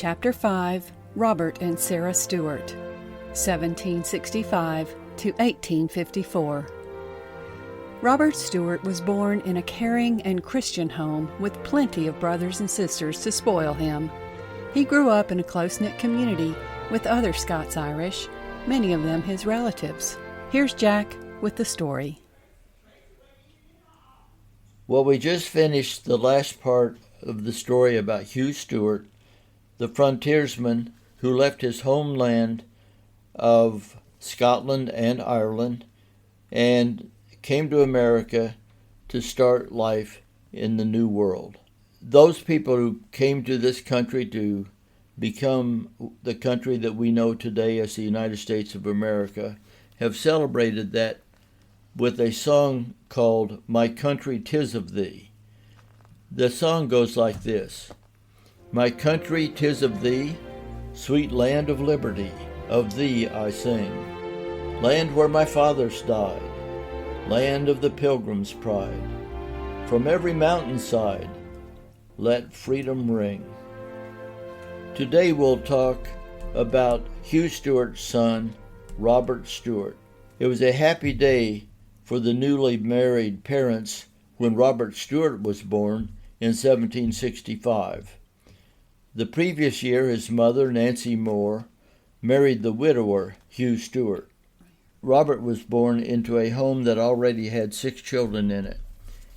Chapter 5, Robert and Sarah Stewart, 1765 to 1854. Robert Stewart was born in a caring and Christian home with plenty of brothers and sisters to spoil him. He grew up in a close-knit community with other Scots-Irish, many of them his relatives. Here's Jack with the story. Well, we just finished the last part of the story about Hugh Stewart, the frontiersman who left his homeland of Scotland and Ireland and came to America to start life in the New World. Those people who came to this country to become the country that we know today as the United States of America have celebrated that with a song called My Country 'Tis of Thee. The song goes like this: My country 'tis of thee, sweet land of liberty, of thee I sing. Land where my fathers died, land of the pilgrim's pride. From every mountainside, let freedom ring. Today we'll talk about Hugh Stewart's son, Robert Stewart. It was a happy day for the newly married parents when Robert Stewart was born in 1765. The previous year, his mother, Nancy Moore, married the widower, Hugh Stewart. Robert was born into a home that already had 6 children in it.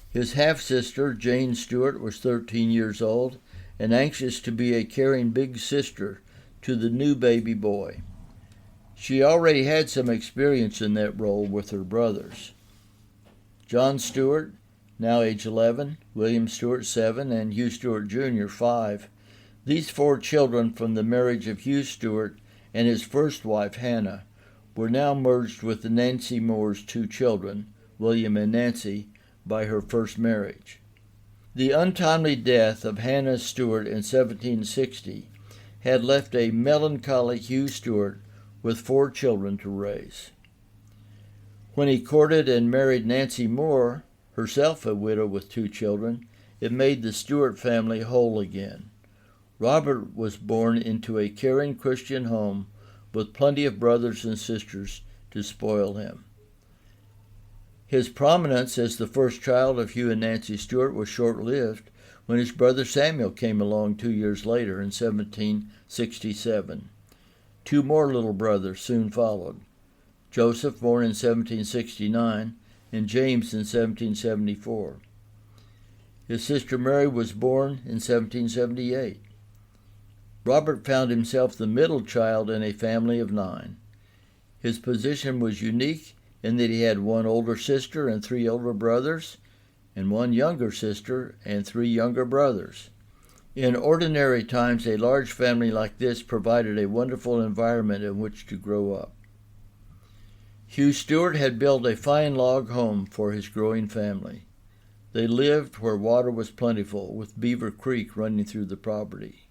His half-sister, Jane Stewart, was 13 years old and anxious to be a caring big sister to the new baby boy. She already had some experience in that role with her brothers. John Stewart, now age 11, William Stewart, 7, and Hugh Stewart Jr., 5. These 4 children from the marriage of Hugh Stewart and his first wife, Hannah, were now merged with the Nancy Moore's 2 children, William and Nancy, by her first marriage. The untimely death of Hannah Stewart in 1760 had left a melancholy Hugh Stewart with 4 children to raise. When he courted and married Nancy Moore, herself a widow with 2 children, it made the Stewart family whole again. Robert was born into a caring Christian home with plenty of brothers and sisters to spoil him. His prominence as the first child of Hugh and Nancy Stewart was short-lived when his brother Samuel came along 2 years later in 1767. 2 more little brothers soon followed: Joseph, born in 1769, and James in 1774. His sister Mary was born in 1778. Robert found himself the middle child in a family of 9. His position was unique in that he had 1 older sister and 3 older brothers, and 1 younger sister and 3 younger brothers. In ordinary times, a large family like this provided a wonderful environment in which to grow up. Hugh Stewart had built a fine log home for his growing family. They lived where water was plentiful, with Beaver Creek running through the property.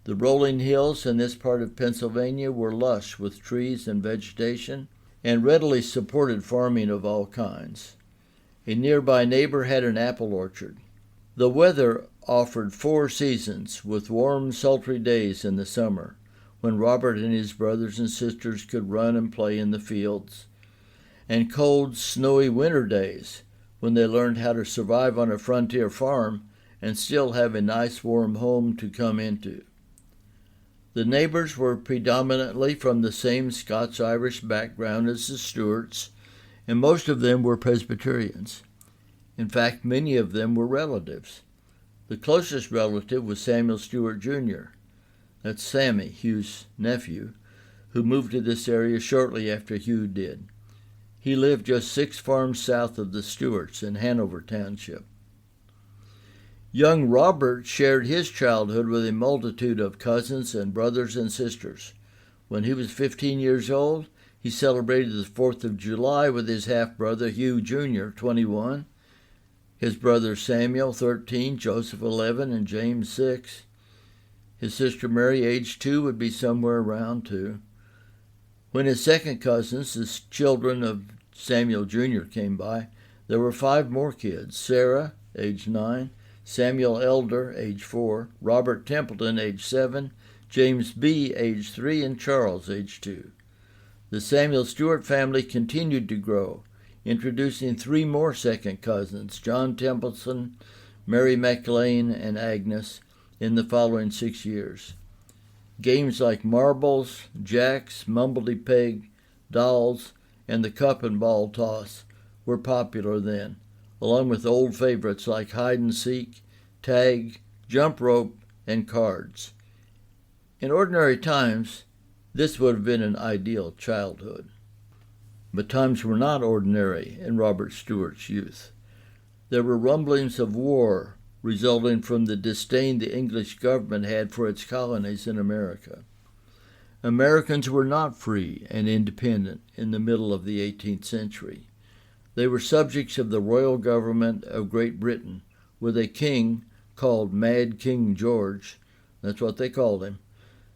The rolling hills in this part of Pennsylvania were lush with trees and vegetation and readily supported farming of all kinds. A nearby neighbor had an apple orchard. The weather offered 4 seasons, with warm, sultry days in the summer, when Robert and his brothers and sisters could run and play in the fields, and cold, snowy winter days, when they learned how to survive on a frontier farm and still have a nice, warm home to come into. The neighbors were predominantly from the same Scots-Irish background as the Stewarts, and most of them were Presbyterians. In fact, many of them were relatives. The closest relative was Samuel Stewart Jr., that's Sammy, Hugh's nephew, who moved to this area shortly after Hugh did. He lived just 6 farms south of the Stewarts in Hanover Township. Young Robert shared his childhood with a multitude of cousins and brothers and sisters. When he was 15 years old, he celebrated the 4th of July with his half-brother Hugh Jr., 21, his brother Samuel, 13, Joseph, 11, and James, 6. His sister Mary, age 2, would be somewhere around 2. When his second cousins, the children of Samuel Jr., came by, there were 5 more kids: Sarah, age 9, Samuel Elder, age 4, Robert Templeton, age 7, James B., age 3, and Charles, age 2. The Samuel Stewart family continued to grow, introducing 3 more second cousins, John Templeton, Mary MacLean, and Agnes, in the following 6 years. Games like marbles, jacks, mumbledy-peg, dolls, and the cup and ball toss were popular then, along with old favorites like hide-and-seek, tag, jump rope, and cards. In ordinary times, this would have been an ideal childhood. But times were not ordinary in Robert Stewart's youth. There were rumblings of war resulting from the disdain the English government had for its colonies in America. Americans were not free and independent in the middle of the 18th century. They were subjects of the royal government of Great Britain, with a king called Mad King George, that's what they called him,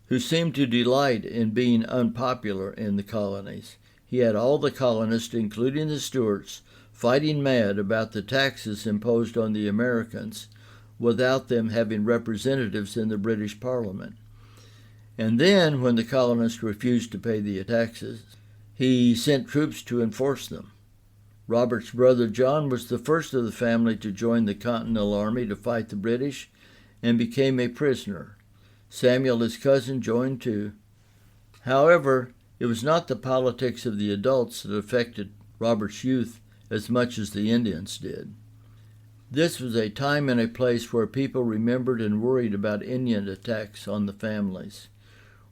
who seemed to delight in being unpopular in the colonies. He had all the colonists, including the Stuarts, fighting mad about the taxes imposed on the Americans without them having representatives in the British Parliament. And then, when the colonists refused to pay the taxes, he sent troops to enforce them. Robert's brother John was the first of the family to join the Continental Army to fight the British and became a prisoner. Samuel, his cousin, joined too. However, it was not the politics of the adults that affected Robert's youth as much as the Indians did. This was a time and a place where people remembered and worried about Indian attacks on the families.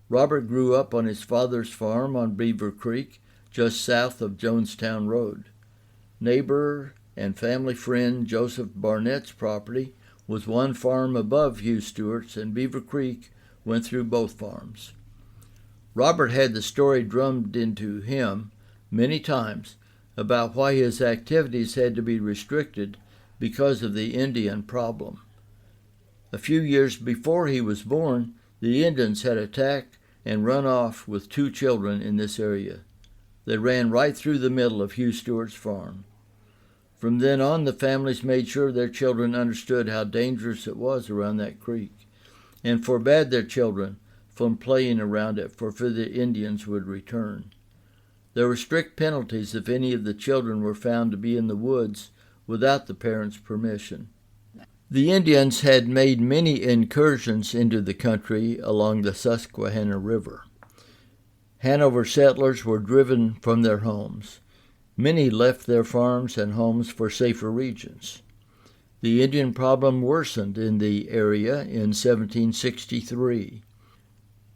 Robert grew up on his father's farm on Beaver Creek, just south of Jonestown Road. Neighbor and family friend Joseph Barnett's property was one farm above Hugh Stewart's, and Beaver Creek went through both farms. Robert had the story drummed into him many times about why his activities had to be restricted because of the Indian problem. A few years before he was born, the Indians had attacked and run off with 2 children in this area. They ran right through the middle of Hugh Stewart's farm. From then on, the families made sure their children understood how dangerous it was around that creek, and forbade their children from playing around it, for fear the Indians would return. There were strict penalties if any of the children were found to be in the woods without the parents' permission. The Indians had made many incursions into the country along the Susquehanna River. Hanover settlers were driven from their homes. Many left their farms and homes for safer regions. The Indian problem worsened in the area in 1763.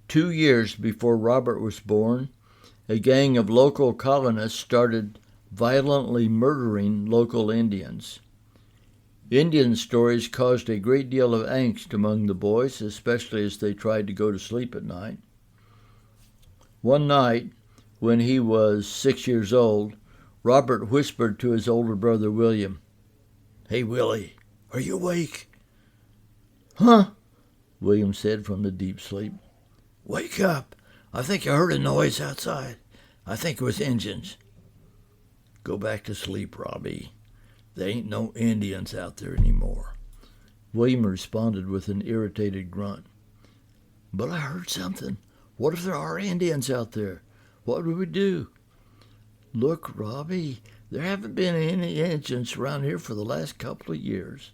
2 years before Robert was born, a gang of local colonists started violently murdering local Indians. Indian stories caused a great deal of angst among the boys, especially as they tried to go to sleep at night. One night, when he was 6 years old, Robert whispered to his older brother William, "Hey, Willie, are you awake?" "Huh?" William said from the deep sleep. "Wake up. I think I heard a noise outside. I think it was Injuns." "Go back to sleep, Robbie. There ain't no Indians out there anymore." William responded with an irritated grunt. "But I heard something. What if there are Indians out there? What would we do?" "Look, Robbie, there haven't been any Indians around here for the last couple of years.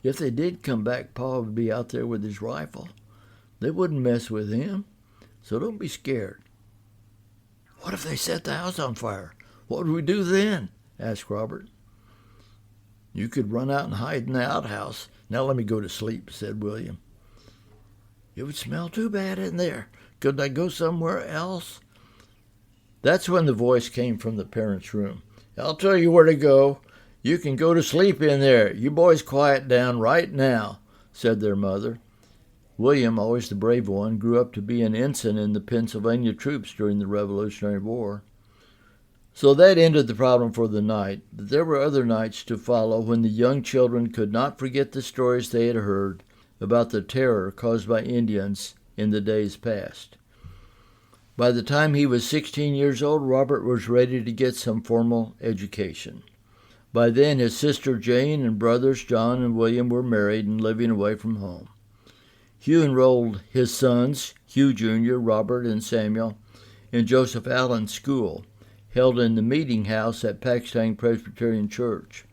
If they did come back, Pa would be out there with his rifle. They wouldn't mess with him, so don't be scared." "What if they set the house on fire? What would we do then?" asked Robert. "You could run out and hide in the outhouse. Now let me go to sleep," said William. "It would smell too bad in there. Couldn't I go somewhere else?" That's when the voice came from the parents' room. "I'll tell you where to go. You can go to sleep in there. You boys quiet down right now," said their mother. William, always the brave one, grew up to be an ensign in the Pennsylvania troops during the Revolutionary War. So that ended the problem for the night, but there were other nights to follow when the young children could not forget the stories they had heard about the terror caused by Indians in the days past. By the time he was 16 years old, Robert was ready to get some formal education. By then, his sister Jane and brothers John and William were married and living away from home. Hugh enrolled his sons, Hugh Jr., Robert, and Samuel, in Joseph Allen's school, held in the meeting house at Paxtang Presbyterian Church.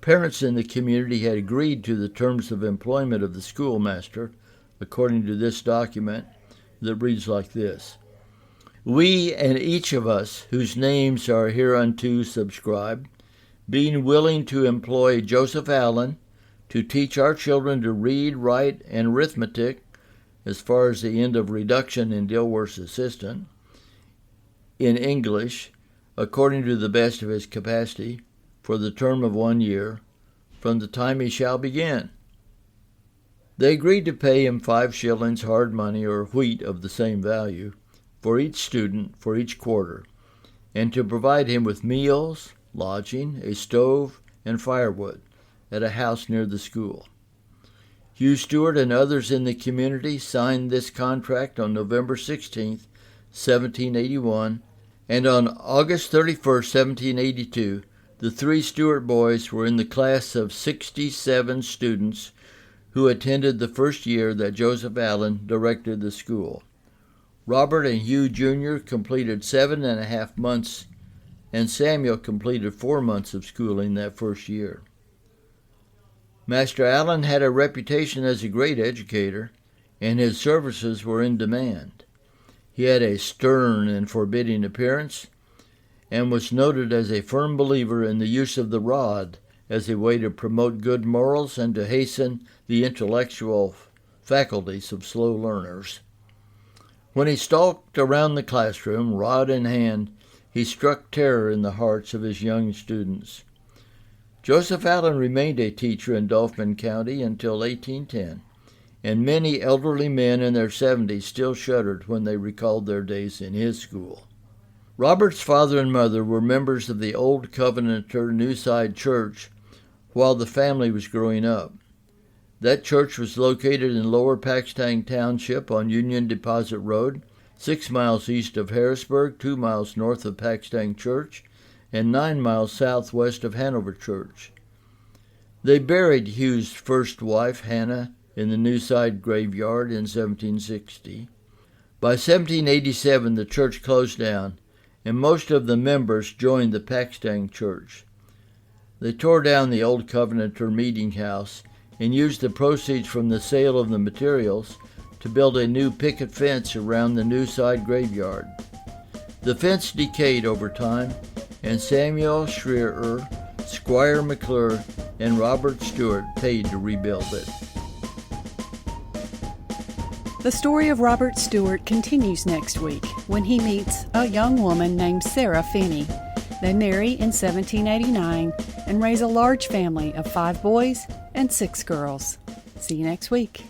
Parents in the community had agreed to the terms of employment of the schoolmaster, according to this document that reads like this: "We and each of us whose names are hereunto subscribed, being willing to employ Joseph Allen to teach our children to read, write, and arithmetic, as far as the end of reduction in Dilworth's assistant, in English, according to the best of his capacity, for the term of 1 year, from the time he shall begin." They agreed to pay him 5 shillings hard money, or wheat of the same value, for each student for each quarter, and to provide him with meals, lodging, a stove, and firewood at a house near the school. Hugh Stewart and others in the community signed this contract on November 16, 1781, and on August 31, 1782, the 3 Stewart boys were in the class of 67 students who attended the first year that Joseph Allen directed the school. Robert and Hugh Jr. completed 7.5 months, and Samuel completed 4 months of schooling that first year. Master Allen had a reputation as a great educator, and his services were in demand. He had a stern and forbidding appearance, and was noted as a firm believer in the use of the rod as a way to promote good morals and to hasten the intellectual faculties of slow learners. When he stalked around the classroom, rod in hand, he struck terror in the hearts of his young students. Joseph Allen remained a teacher in Dauphin County until 1810, and many elderly men in their 70s still shuddered when they recalled their days in his school. Robert's father and mother were members of the Old Covenanter Newside Church while the family was growing up. That church was located in Lower Paxtang Township on Union Deposit Road, 6 miles east of Harrisburg, 2 miles north of Paxtang Church, and 9 miles southwest of Hanover Church. They buried Hugh's first wife, Hannah, in the Newside graveyard in 1760. By 1787, the church closed down, and most of the members joined the Paxtang Church. They tore down the Old Covenanter meeting house and used the proceeds from the sale of the materials to build a new picket fence around the Newside graveyard. The fence decayed over time, and Samuel Schreer, Squire McClure, and Robert Stewart paid to rebuild it. The story of Robert Stewart continues next week when he meets a young woman named Sarah Finney. They marry in 1789 and raise a large family of 5 boys and 6 girls. See you next week.